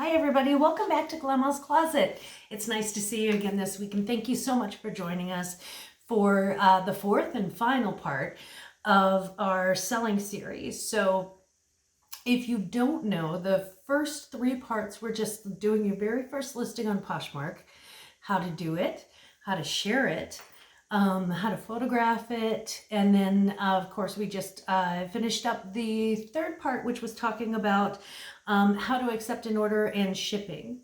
Hi everybody, welcome back to Glamma's Closet. It's nice to see you again this week and thank you so much for joining us for the fourth and final part of our selling series. So if you don't know, the first three parts were just doing your very first listing on Poshmark, how to do it, how to share it, how to photograph it, and then of course we just finished up the third part, which was talking about how to accept an order and shipping.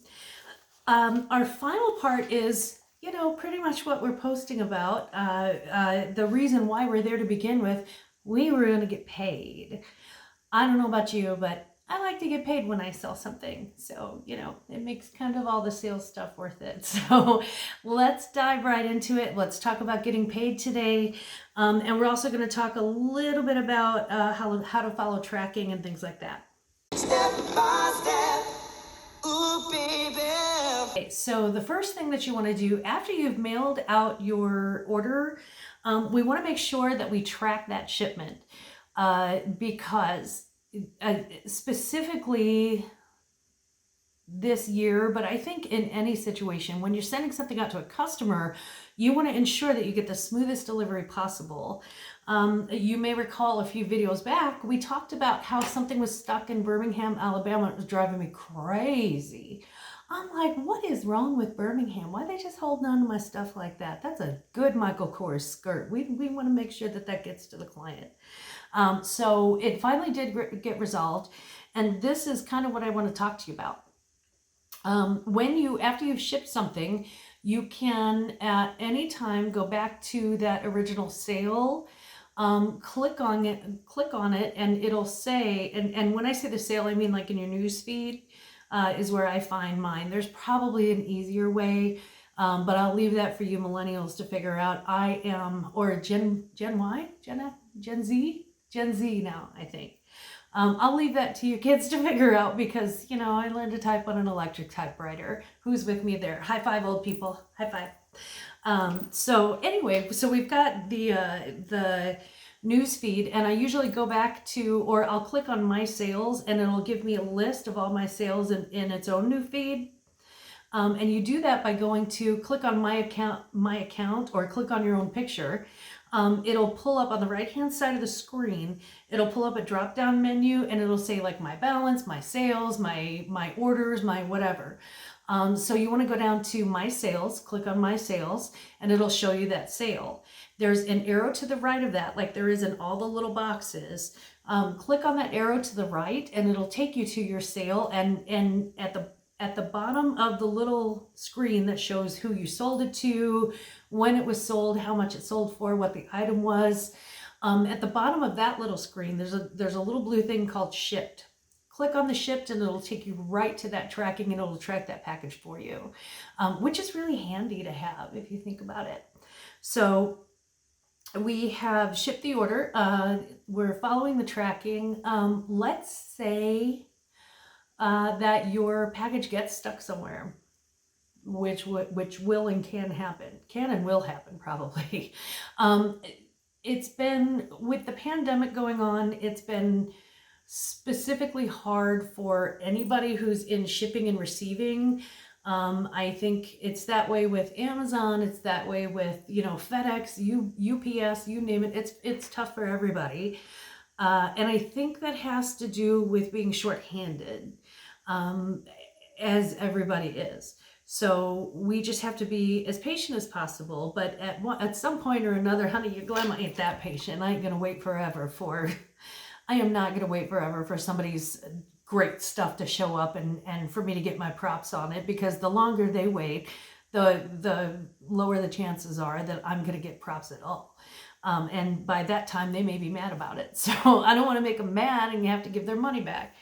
Our final part is, pretty much what we're posting about. The reason why we're there to begin with, we were going to get paid. I don't know about you, but I like to get paid when I sell something. So, it makes kind of all the sales stuff worth it. So let's dive right into it. Let's talk about getting paid today. And we're also going to talk a little bit about how to follow tracking and things like that. Step by step. Ooh, baby. Okay, so the first thing that you want to do after you've mailed out your order, we want to make sure that we track that shipment because specifically this year, but I think in any situation, when you're sending something out to a customer, you want to ensure that you get the smoothest delivery possible. You may recall a few videos back, we talked about how something was stuck in Birmingham, Alabama. It was driving me crazy. I'm like, what is wrong with Birmingham? Why are they just holding on to my stuff like that? That's a good Michael Kors skirt. We want to make sure that that gets to the client. So it finally did get resolved. And this is kind of what I want to talk to you about. After you've shipped something, you can at any time go back to that original sale, click on it, and it'll say, and when I say the sale, I mean like in your news feed is where I find mine. There's probably an easier way, but I'll leave that for you millennials to figure out. I am, or Gen Y, Gen Z now, I think. I'll leave that to you kids to figure out because, I learned to type on an electric typewriter. Who's with me there? High five, old people. High five. So anyway, so we've got the news feed, and I usually go back to, or I'll click on my sales and it'll give me a list of all my sales in its own new feed. And you do that by going to click on my account, or click on your own picture. It'll pull up on the right hand side of the screen. It'll pull up a drop down menu and it'll say like my balance, my sales, my orders, my whatever. So you want to go down to my sales, click on my sales, and it'll show you that sale. There's an arrow to the right of that, like there is in all the little boxes. Click on that arrow to the right and it'll take you to your sale, and at the bottom of the little screen that shows who you sold it to, when it was sold, how much it sold for, what the item was. At the bottom of that little screen, there's a little blue thing called shipped. Click on the shipped and it'll take you right to that tracking, and it'll track that package for you, which is really handy to have if you think about it. So we have shipped the order. We're following the tracking. Let's say that your package gets stuck somewhere, which will and can and will happen probably. It's been, with the pandemic going on, it's been specifically hard for anybody who's in shipping and receiving. I think it's that way with Amazon. It's that way with, FedEx, UPS, you name it. It's tough for everybody. And I think that has to do with being shorthanded, as everybody is. So we just have to be as patient as possible. But at some point or another, honey, your Glamma ain't that patient. I am not going to wait forever for somebody's great stuff to show up and for me to get my props on it, because the longer they wait, the lower the chances are that I'm going to get props at all. And by that time, they may be mad about it. So I don't want to make them mad and you have to give their money back.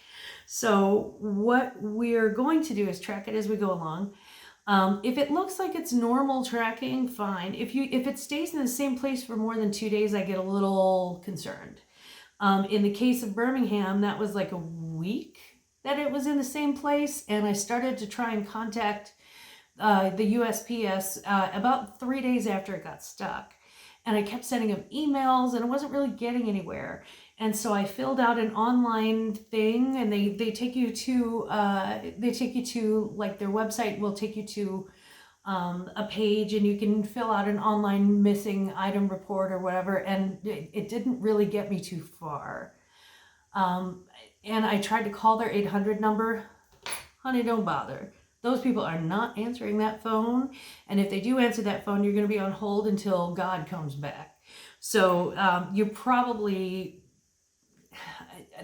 So what we're going to do is track it as we go along. If it looks like it's normal tracking, fine. If it stays in the same place for more than 2 days, I get a little concerned. In the case of Birmingham, that was like a week that it was in the same place. And I started to try and contact the USPS about 3 days after it got stuck. And I kept sending them emails and I wasn't really getting anywhere. And so I filled out an online thing, and they take you to like their website will take you to a page, and you can fill out an online missing item report or whatever. And it didn't really get me too far. And I tried to call their 800 number. Honey, don't bother. Those people are not answering that phone. And if they do answer that phone, you're going to be on hold until God comes back. So you probably,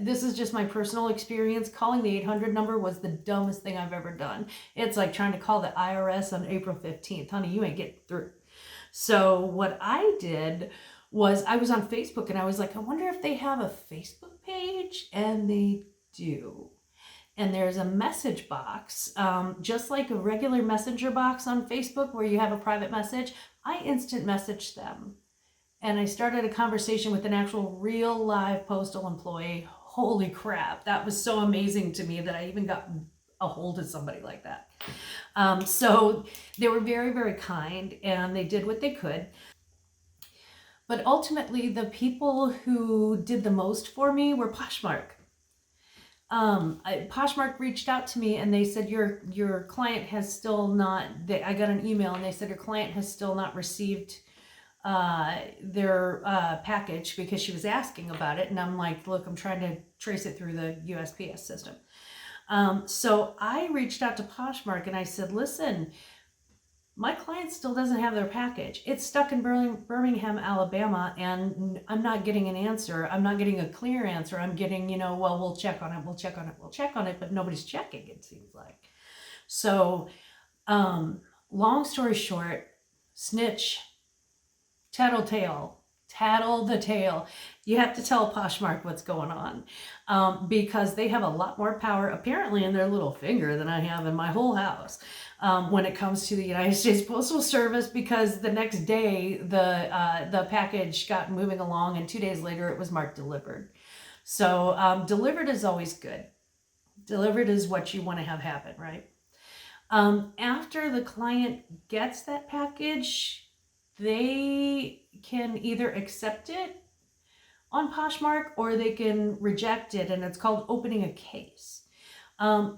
this is just my personal experience. Calling the 800 number was the dumbest thing I've ever done. It's like trying to call the IRS on April 15th. Honey, you ain't getting through. So what I did was I was on Facebook, and I was like, I wonder if they have a Facebook page, and they do. And there's a message box, just like a regular messenger box on Facebook where you have a private message. I instant messaged them. And I started a conversation with an actual real live postal employee. Holy crap. That was so amazing to me that I even got a hold of somebody like that. So they were very, very kind, and they did what they could. But ultimately, the people who did the most for me were Poshmark. Poshmark reached out to me, and they said, your client has still not, I got an email, and they said your client has still not received their package, because she was asking about it. And I'm like, look, I'm trying to trace it through the USPS system. So I reached out to Poshmark, and I said, listen, my client still doesn't have their package. It's stuck in Birmingham, Alabama, and I'm not getting an answer. I'm not getting a clear answer. I'm getting, well, we'll check on it, we'll check on it, we'll check on it, but nobody's checking, it seems like. So, long story short, snitch, tattletale, tattle the tale. You have to tell Poshmark what's going on, because they have a lot more power, apparently, in their little finger than I have in my whole house. When it comes to the United States Postal Service, because the next day the package got moving along, and 2 days later it was marked delivered. So delivered is always good. Delivered is what you want to have happen, right? After the client gets that package, they can either accept it on Poshmark, or they can reject it, and it's called opening a case.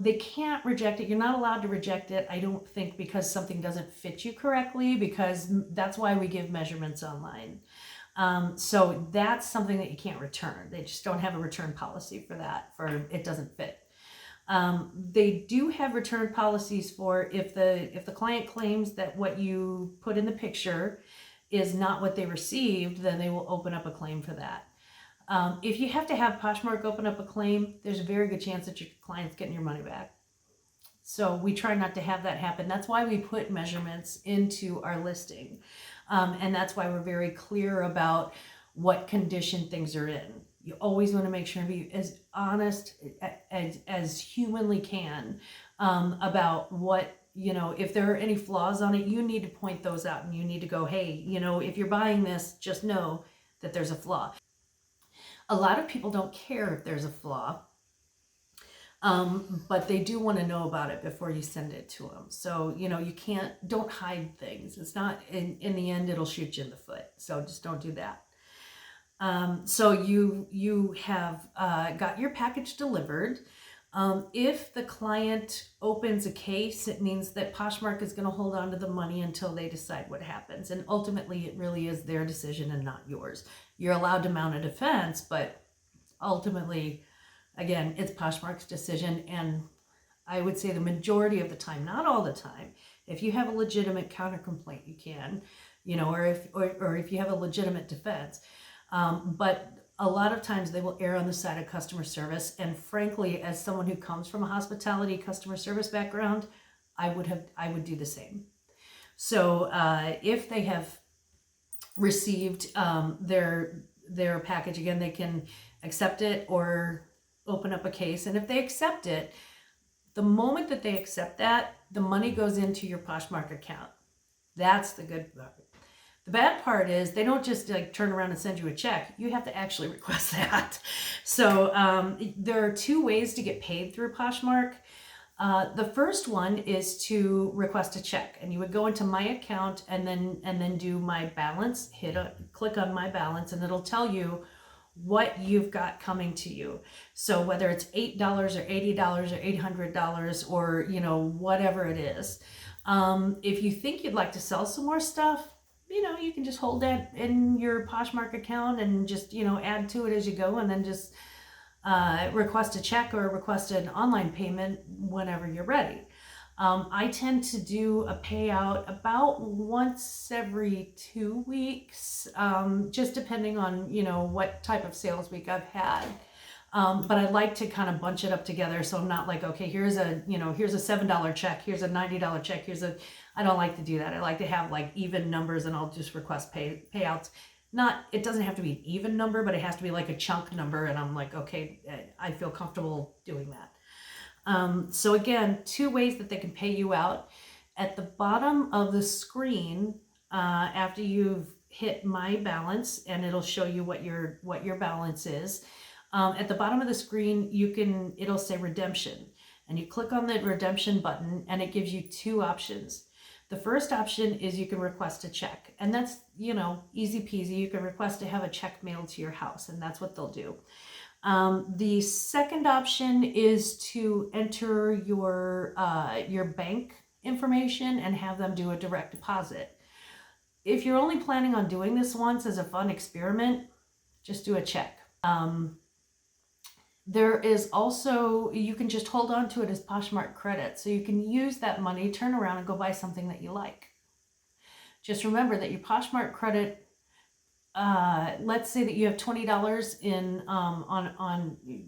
They can't reject it. You're not allowed to reject it, I don't think, because something doesn't fit you correctly, because that's why we give measurements online. So that's something that you can't return. They just don't have a return policy for that, for it doesn't fit. They do have return policies for if the client claims that what you put in the picture is not what they received, then they will open up a claim for that. If you have to have Poshmark open up a claim, there's a very good chance that your client's getting your money back. So we try not to have that happen. That's why we put measurements into our listing. And that's why we're very clear about what condition things are in. You always want to make sure to be as honest as humanly can about what, if there are any flaws on it, you need to point those out, and you need to go, hey, if you're buying this, just know that there's a flaw. A lot of people don't care if there's a flaw, but they do want to know about it before you send it to them. So, don't hide things. It's not, in the end, it'll shoot you in the foot. So just don't do that. So you have got your package delivered. If the client opens a case, it means that Poshmark is going to hold on to the money until they decide what happens. And ultimately, it really is their decision and not yours. You're allowed to mount a defense, but ultimately, again, it's Poshmark's decision. And I would say the majority of the time, not all the time, if you have a legitimate counter complaint, you can, or if you have a legitimate defense. But a lot of times they will err on the side of customer service. And frankly, as someone who comes from a hospitality customer service background, I would do the same. So if they have received their package, again, they can accept it or open up a case. And if they accept it, the moment that they accept that, the money goes into your Poshmark account. That's the good part. The bad part is they don't just turn around and send you a check. You have to actually request that. So there are two ways to get paid through Poshmark. The first one is to request a check, and you would go into my account and then do my balance, click on my balance, and it'll tell you what you've got coming to you. So whether it's $8 or $80 or $800 or, you know, whatever it is. If you think you'd like to sell some more stuff, you know, you can just hold that in your Poshmark account and just, you know, add to it as you go, and then just request a check or request an online payment whenever you're ready. I tend to do a payout about once every 2 weeks, just depending on, you know, what type of sales week I've had. But I like to kind of bunch it up together, so I'm not like, okay, here's a, you know, here's a $7 check, here's a $90 check, I don't like to do that. I like to have like even numbers, and I'll just request payouts. It doesn't have to be an even number, but it has to be like a chunk number, and I'm like, okay, I feel comfortable doing that. So again, 2 ways that they can pay you out. At the bottom of the screen, after you've hit my balance, and it'll show you what your balance is. At the bottom of the screen, it'll say redemption, and you click on the redemption button, and it gives you 2 options. The first option is you can request a check, and that's, you know, easy peasy. You can request to have a check mailed to your house, and that's what they'll do. The second option is to enter your bank information and have them do a direct deposit. If you're only planning on doing this once as a fun experiment, just do a check. There is also, you can just hold on to it as Poshmark credit. So you can use that money, turn around and go buy something that you like. Just remember that your Poshmark credit, let's say that you have $20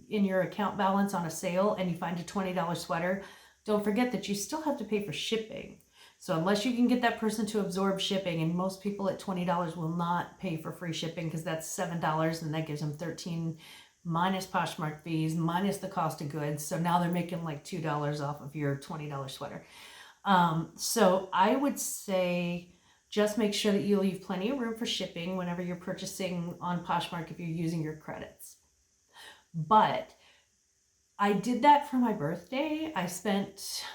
in your account balance on a sale, and you find a $20 sweater. Don't forget that you still have to pay for shipping. So unless you can get that person to absorb shipping, and most people at $20 will not pay for free shipping, because that's $7, and that gives them $13 minus Poshmark fees, minus the cost of goods. So now they're making like $2 off of your $20 sweater. So I would say just make sure that you leave plenty of room for shipping whenever you're purchasing on Poshmark if you're using your credits. But I did that for my birthday. I spent,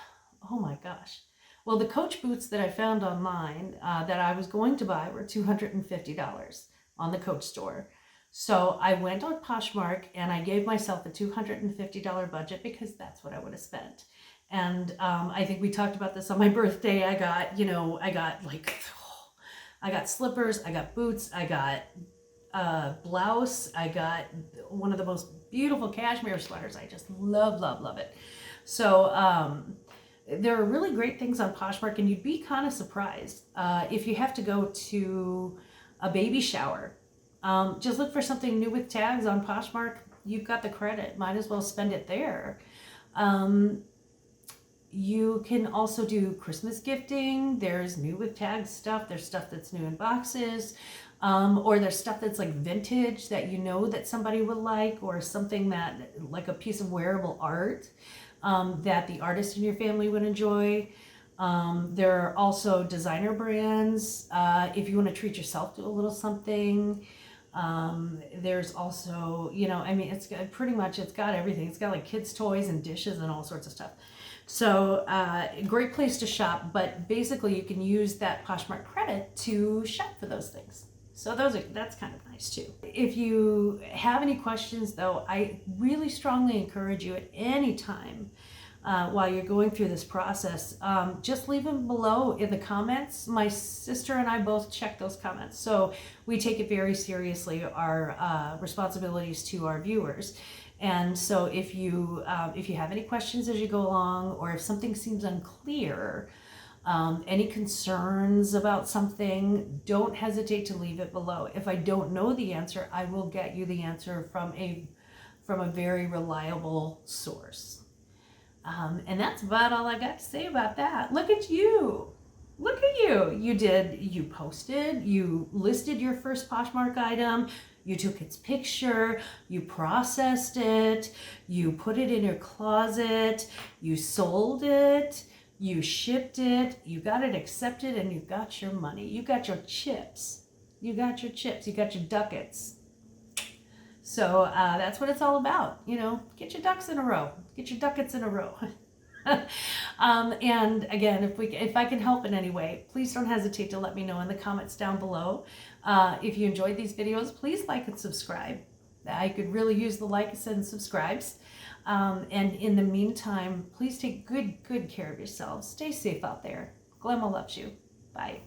oh my gosh. Well, the Coach boots that I found online that I was going to buy were $250 on the Coach store. So I went on Poshmark and I gave myself a $250 budget, because that's what I would have spent. And I think we talked about this on my birthday. I got slippers, I got boots, I got a blouse, I got one of the most beautiful cashmere sweaters. I just love it. So there are really great things on Poshmark, and you'd be kind of surprised if you have to go to a baby shower. Just look for something new with tags on Poshmark. You've got the credit, might as well spend it there. You can also do Christmas gifting. There's new with tags stuff. There's stuff that's new in boxes, or there's stuff that's like vintage that you know that somebody would like, or something that, like a piece of wearable art that the artist in your family would enjoy. There are also designer brands if you want to treat yourself to a little something. There's also, you know, I mean, it's got everything. It's got like kids' toys and dishes and all sorts of stuff. So great place to shop, but basically you can use that Poshmark credit to shop for those things. So that's kind of nice too. If you have any questions though, I really strongly encourage you at any time while you're going through this process, just leave them below in the comments. My sister and I both check those comments. So we take it very seriously, our responsibilities to our viewers. And so if you have any questions as you go along, or if something seems unclear, any concerns about something, don't hesitate to leave it below. If I don't know the answer, I will get you the answer from a very reliable source. And that's about all I got to say about that. Look at you. Look at you. You posted, you listed your first Poshmark item, you took its picture, you processed it, you put it in your closet, you sold it, you shipped it, you got it accepted, and you got your money. You got your chips. You got your ducats. So that's what it's all about. You know, get your ducks in a row. Get your ducats in a row. And again, if I can help in any way, please don't hesitate to let me know in the comments down below. If you enjoyed these videos, please like and subscribe. I could really use the likes and subscribes. And in the meantime, please take good care of yourselves. Stay safe out there. Glamma loves you. Bye.